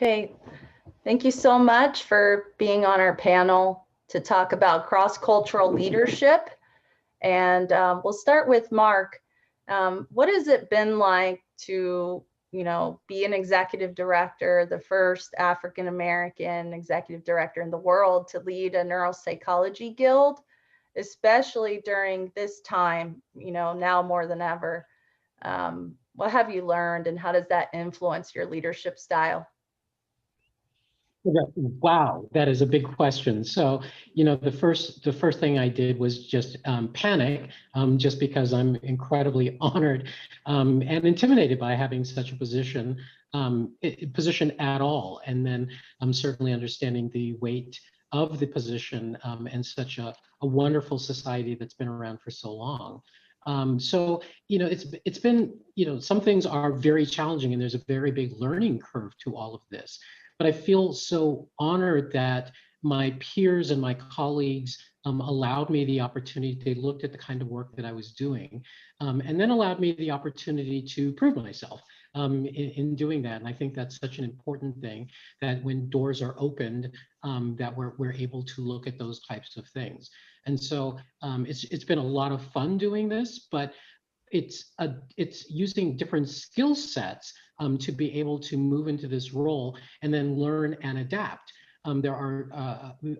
Okay, thank you so much for being on our panel to talk about cross-cultural leadership. And we'll start with Marc. What has it been like to, be an executive director, the first African-American executive director in the world to lead a neuropsychology guild, especially during this time, now more than ever? What have you learned, and how does that influence your leadership style? Wow, that is a big question. So, the first thing I did was just panic, just because I'm incredibly honored and intimidated by having such a position at all. And then I'm certainly understanding the weight of the position and such a wonderful society that's been around for so long. So, it's been, some things are very challenging, and there's a very big learning curve to all of this. But I feel so honored that my peers and my colleagues allowed me the opportunity. They looked at the kind of work that I was doing, and then allowed me the opportunity to prove myself in doing that. And I think that's such an important thing, that when doors are opened, that we're able to look at those types of things. And so it's been a lot of fun doing this, but it's using different skill sets to be able to move into this role and then learn and adapt. There are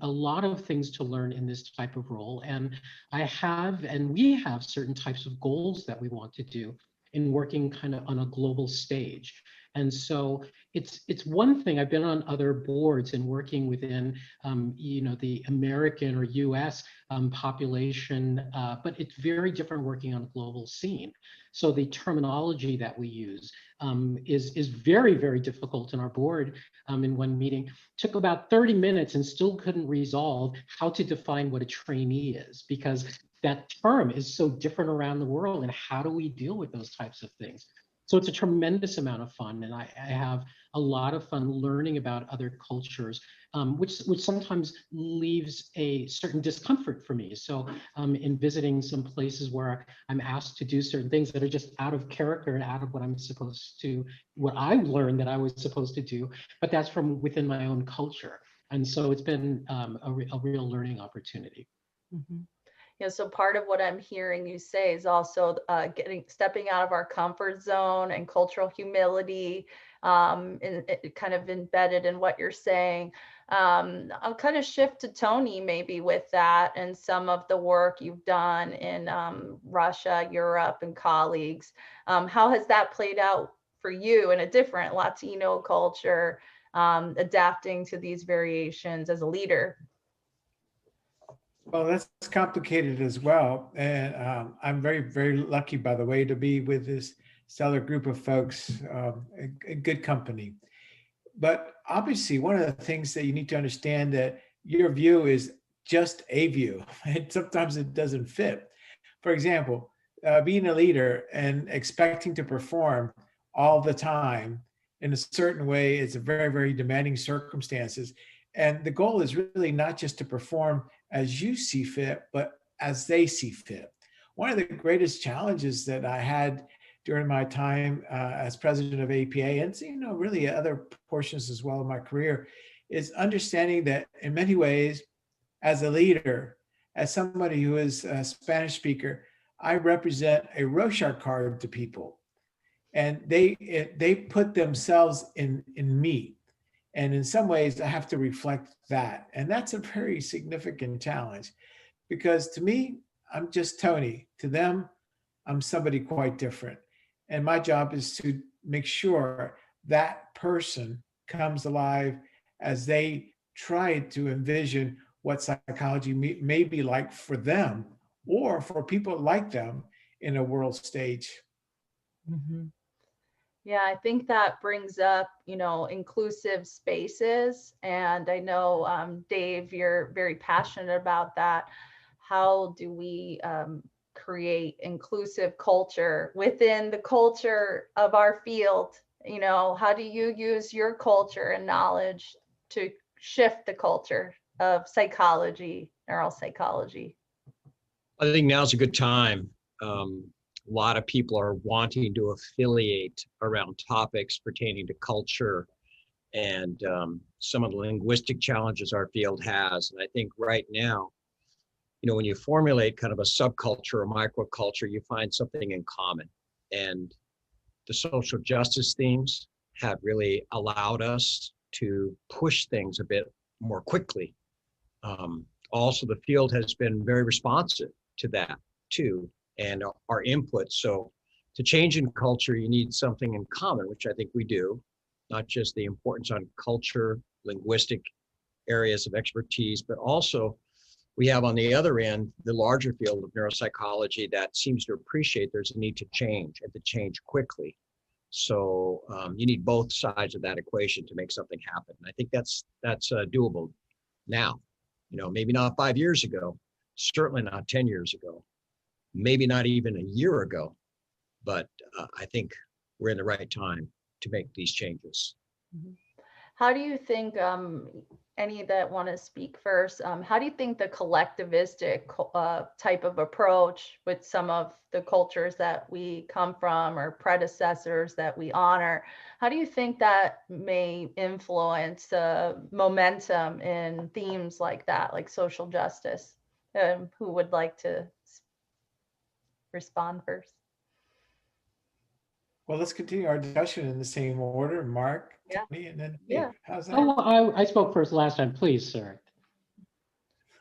a lot of things to learn in this type of role, and we have certain types of goals that we want to do in working kind of on a global stage. And so it's one thing. I've been on other boards and working within, the American or U.S. Population, but it's very different working on a global scene. So the terminology that we use is very, very difficult. In our board, in one meeting, took about 30 minutes and still couldn't resolve how to define what a trainee is, because that term is so different around the world. And how do we deal with those types of things? So it's a tremendous amount of fun, and I have a lot of fun learning about other cultures, which sometimes leaves a certain discomfort for me. So in visiting some places where I'm asked to do certain things that are just out of character and out of what what I learned that I was supposed to do, but that's from within my own culture. And so it's been a real learning opportunity. Mm-hmm. So part of what I'm hearing you say is also stepping out of our comfort zone and cultural humility, and it kind of embedded in what you're saying. I'll kind of shift to Tony maybe with that and some of the work you've done in Russia, Europe, and colleagues. How has that played out for you in a different Latino culture, adapting to these variations as a leader? Well, that's complicated as well. And I'm very, very lucky, by the way, to be with this stellar group of folks, a good company. But obviously, one of the things that you need to understand, that your view is just a view, and sometimes it doesn't fit. For example, being a leader and expecting to perform all the time in a certain way, it's a very, very demanding circumstances. And the goal is really not just to perform as you see fit, but as they see fit. One of the greatest challenges that I had during my time as president of APA, and really other portions as well of my career, is understanding that in many ways, as a leader, as somebody who is a Spanish speaker, I represent a Rorschach card to people, and they put themselves in me. And in some ways, I have to reflect that. And that's a very significant challenge, because to me, I'm just Tony. To them, I'm somebody quite different. And my job is to make sure that person comes alive as they try to envision what psychology may be like for them or for people like them in a world stage. Mm-hmm. Yeah, I think that brings up, inclusive spaces. And I know, Dave, you're very passionate about that. How do we create inclusive culture within the culture of our field? How do you use your culture and knowledge to shift the culture of psychology, neuropsychology? I think now's a good time. A lot of people are wanting to affiliate around topics pertaining to culture and some of the linguistic challenges our field has. And I think right now, when you formulate kind of a subculture or microculture, you find something in common. And the social justice themes have really allowed us to push things a bit more quickly. Also, the field has been very responsive to that too, and our input. So to change in culture, you need something in common, which I think we do, not just the importance on culture, linguistic areas of expertise, but also we have on the other end, the larger field of neuropsychology that seems to appreciate there's a need to change and to change quickly. So you need both sides of that equation to make something happen. And I think that's doable now. Maybe not 5 years ago, certainly not 10 years ago, maybe not even a year ago, but I think we're in the right time to make these changes. How do you think, any that want to speak first, how do you think the collectivistic type of approach with some of the cultures that we come from or predecessors that we honor, how do you think that may influence momentum in themes like that, like social justice? Who would like to respond first? Well, let's continue our discussion in the same order. Mark, Yeah. Tony, and then Yeah. Dave. How's that? Oh, I spoke first last time. Please, sir.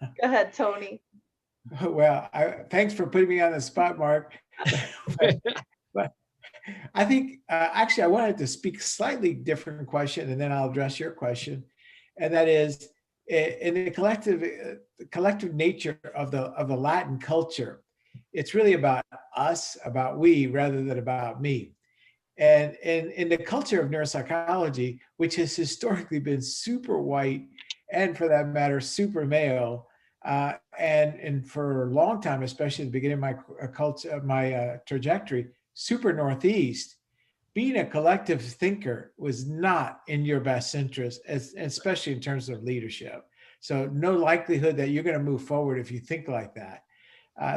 Go ahead, Tony. Well, thanks for putting me on the spot, Mark. but I think actually I wanted to speak slightly different question, and then I'll address your question, and that is in the collective nature of the Latin culture. It's really about us, about we, rather than about me. And in the culture of neuropsychology, which has historically been super white, and for that matter, super male, and for a long time, especially at the beginning of my trajectory, super Northeast, being a collective thinker was not in your best interest, especially in terms of leadership. So no likelihood that you're going to move forward if you think like that.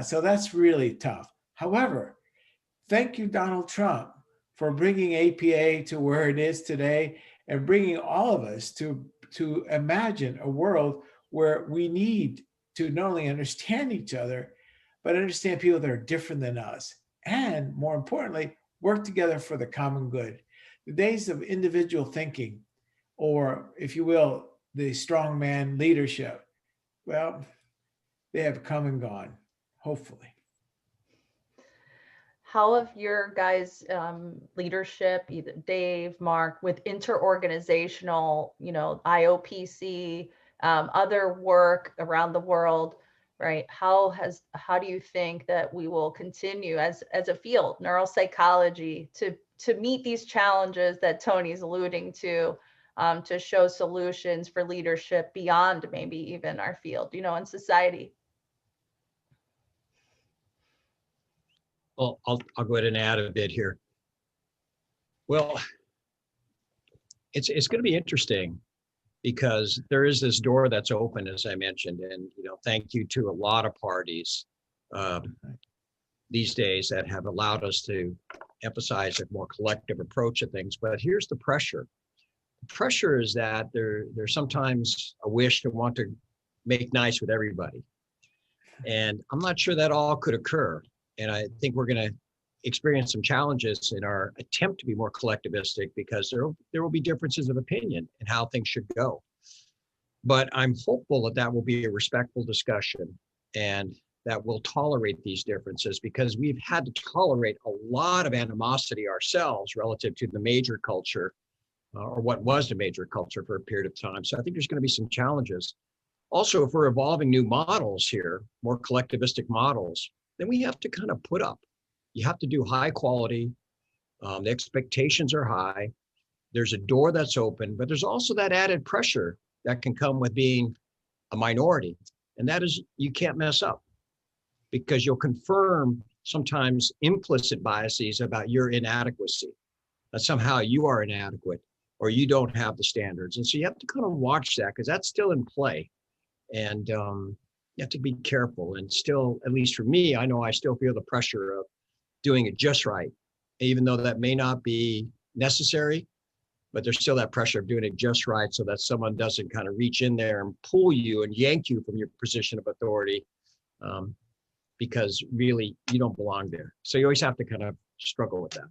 So that's really tough. However, thank you, Donald Trump, for bringing APA to where it is today and bringing all of us to imagine a world where we need to not only understand each other, but understand people that are different than us. And more importantly, work together for the common good. The days of individual thinking, or if you will, the strongman leadership, well, they have come and gone, hopefully. How have your guys' leadership, either Dave, Mark, with interorganizational, IOPC, other work around the world, right? How do you think that we will continue as a field, neuropsychology, to meet these challenges that Tony's alluding to show solutions for leadership beyond maybe even our field, in society? Well, I'll go ahead and add a bit here. Well, it's going to be interesting because there is this door that's open, as I mentioned, and thank you to a lot of parties these days that have allowed us to emphasize a more collective approach to things. But here's the pressure. The pressure is that there's sometimes a wish to want to make nice with everybody, and I'm not sure that all could occur. And I think we're going to experience some challenges in our attempt to be more collectivistic because there will be differences of opinion in how things should go. But I'm hopeful that will be a respectful discussion and that we'll tolerate these differences because we've had to tolerate a lot of animosity ourselves relative to the major culture or what was the major culture for a period of time. So I think there's going to be some challenges. Also, if we're evolving new models here, more collectivistic models, then we have to kind of put up. You have to do high quality. The expectations are high. There's a door that's open, but there's also that added pressure that can come with being a minority. And that is, you can't mess up because you'll confirm sometimes implicit biases about your inadequacy, that somehow you are inadequate or you don't have the standards. And so you have to kind of watch that because that's still in play. And you have to be careful and still, at least for me, I know I still feel the pressure of doing it just right, even though that may not be necessary. but there's still that pressure of doing it just right so that someone doesn't kind of reach in there and pull you and yank you from your position of authority, because really you don't belong there. So you always have to kind of struggle with that.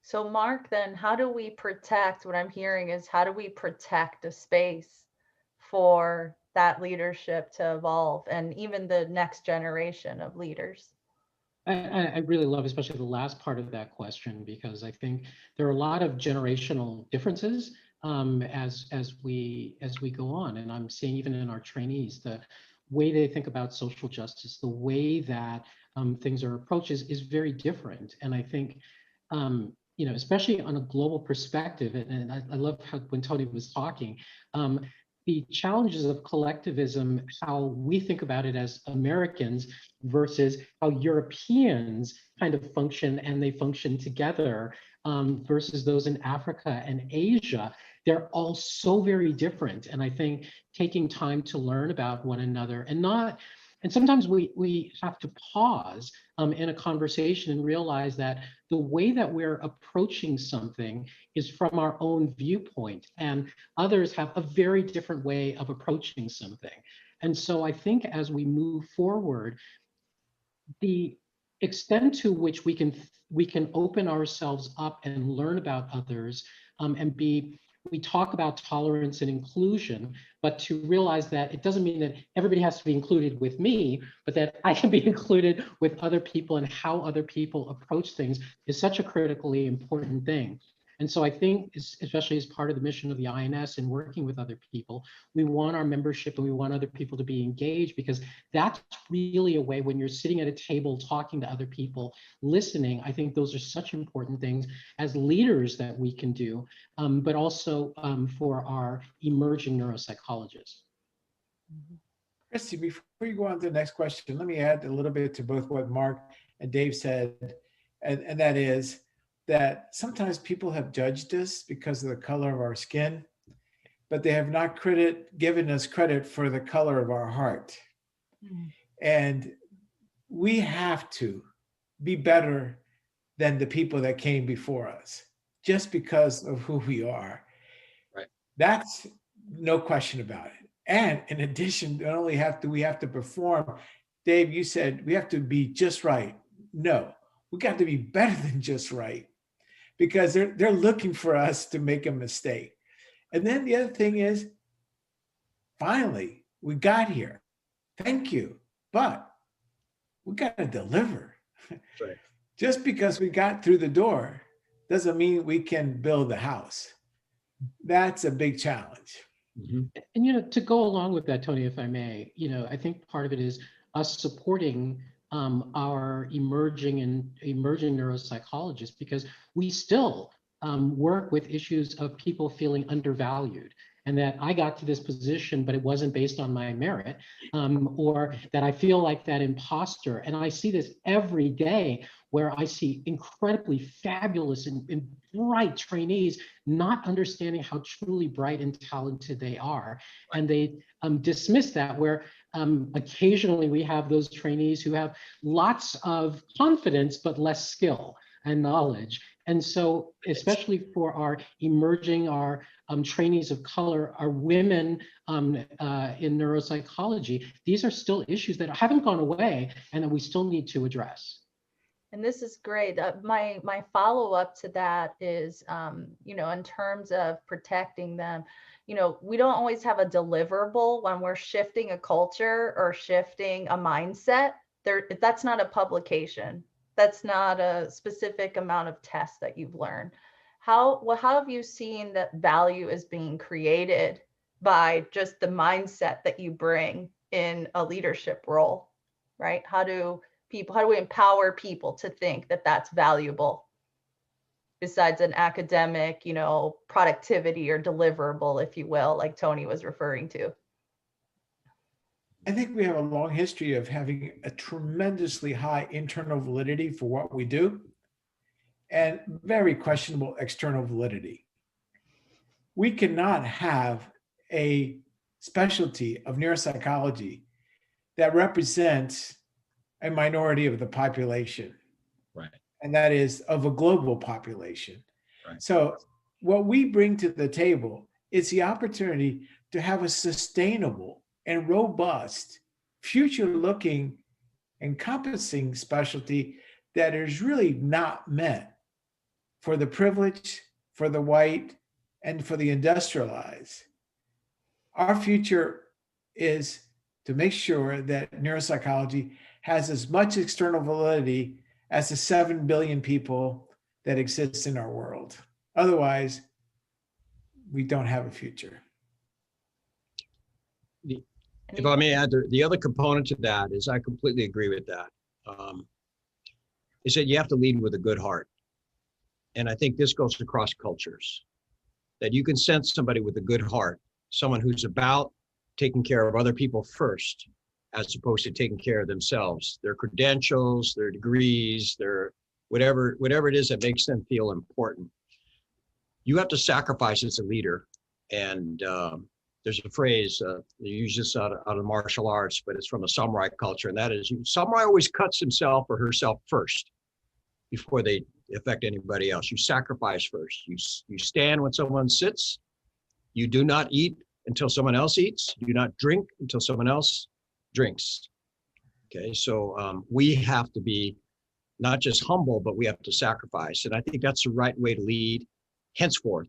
So Mark, then how do we protect, what I'm hearing is, how do we protect a space for that leadership to evolve and even the next generation of leaders? I really love, especially the last part of that question, because I think there are a lot of generational differences as we go on, and I'm seeing even in our trainees the way they think about social justice, the way that things are approached is very different, and I think especially on a global perspective, and I love how when Tony was talking. The challenges of collectivism, how we think about it as Americans versus how Europeans kind of function, and they function together versus those in Africa and Asia. They're all so very different. And I think taking time to learn about one another and sometimes we have to pause in a conversation and realize that the way that we're approaching something is from our own viewpoint, and others have a very different way of approaching something. And so I think as we move forward, the extent to which we can open ourselves up and learn about others we talk about tolerance and inclusion, but to realize that it doesn't mean that everybody has to be included with me, but that I can be included with other people, and how other people approach things is such a critically important thing. And so I think, especially as part of the mission of the INS and working with other people, we want our membership and we want other people to be engaged, because that's really a way when you're sitting at a table talking to other people, listening. I think those are such important things as leaders that we can do, but also for our emerging neuropsychologists. Cristi, before you go on to the next question, let me add a little bit to both what Mark and Dave said, and that is that sometimes people have judged us because of the color of our skin, but they have not given us credit for the color of our heart. And we have to be better than the people that came before us just because of who we are. Right. That's no question about it. And in addition, not only do we have to perform, Dave, you said we have to be just right. No, we got to be better than just right, because they're looking for us to make a mistake. And then the other thing is, finally, we got here. Thank you. But we got to deliver. Right. Just because we got through the door doesn't mean we can build the house. That's a big challenge. Mm-hmm. And, to go along with that, Tony, if I may, I think part of it is us supporting our emerging neuropsychologists, because we still work with issues of people feeling undervalued, and that I got to this position, but it wasn't based on my merit, or that I feel like that imposter. And I see this every day, where I see incredibly fabulous and bright trainees not understanding how truly bright and talented they are. And they dismiss that, where occasionally we have those trainees who have lots of confidence, but less skill and knowledge. And so, especially for our emerging, our trainees of color, our women in neuropsychology, these are still issues that haven't gone away and that we still need to address. And this is great. My follow-up to that is, in terms of protecting them, we don't always have a deliverable when we're shifting a culture or shifting a mindset. That's not a publication. That's not a specific amount of tests that you've learned. How have you seen that value is being created by just the mindset that you bring in a leadership role, right? How do we empower people to think that that's valuable, besides an academic, productivity or deliverable, if you will, like Tony was referring to? I think we have a long history of having a tremendously high internal validity for what we do, and very questionable external validity. We cannot have a specialty of neuropsychology that represents a minority of the population. Right. And that is of a global population. Right. So what we bring to the table is the opportunity to have a sustainable and robust, future-looking, encompassing specialty that is really not meant for the privileged, for the white, and for the industrialized. Our future is to make sure that neuropsychology has as much external validity as the 7 billion people that exist in our world. Otherwise, we don't have a future. If I may add, the other component to that is I completely agree with that. Is that you have to lead with a good heart. And I think this goes across cultures, that you can sense somebody with a good heart, someone who's about taking care of other people first, as opposed to taking care of themselves, their credentials, their degrees, their whatever it is that makes them feel important. You have to sacrifice as a leader. And there's a phrase, they use this out of martial arts, but it's from a samurai culture. And that is, samurai always cuts himself or herself first before they affect anybody else. You sacrifice first. You stand when someone sits. You do not eat until someone else eats. You do not drink until someone else drinks. Okay, so we have to be not just humble, but we have to sacrifice. And I think that's the right way to lead henceforth.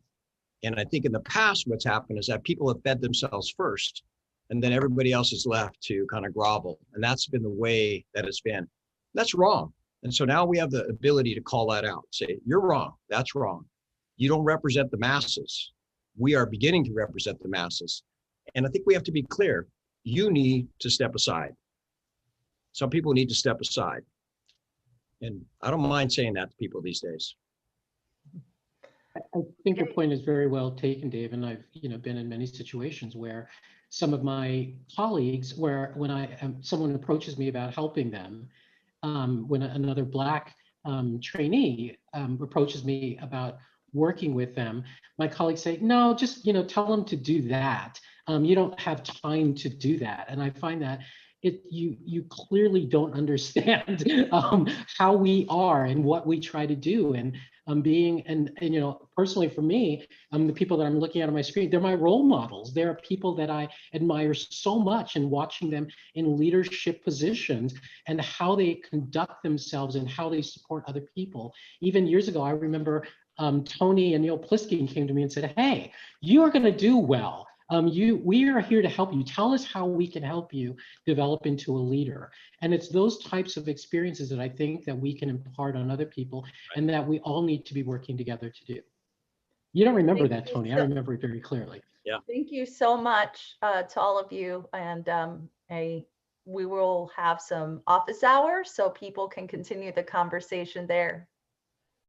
And I think in the past, what's happened is that people have fed themselves first, and then everybody else is left to kind of grovel. And that's been the way that it's been. That's wrong. And so now we have the ability to call that out, say, you're wrong, that's wrong. You don't represent the masses. We are beginning to represent the masses. And I think we have to be clear, you need to step aside. Some people need to step aside. And I don't mind saying that to people these days. I think your point is very well taken, Dave. And I've been in many situations where some of my colleagues, where when someone approaches me about helping them, when another Black trainee approaches me about working with them, my colleagues say, no, just tell them to do that. You don't have time to do that. And I find that you clearly don't understand how we are and what we try to do. And personally for me, the people that I'm looking at on my screen, they're my role models. They're people that I admire so much, and watching them in leadership positions and how they conduct themselves and how they support other people. Even years ago, I remember Tony and Neil Pliskin came to me and said, hey, you are going to do well. We are here to help you. Tell us how we can help you develop into a leader. And it's those types of experiences that I think that we can impart on other people, and that we all need to be working together to do. You don't remember that, Tony. I remember it very clearly. Yeah. Thank you so much to all of you. And we will have some office hours so people can continue the conversation there.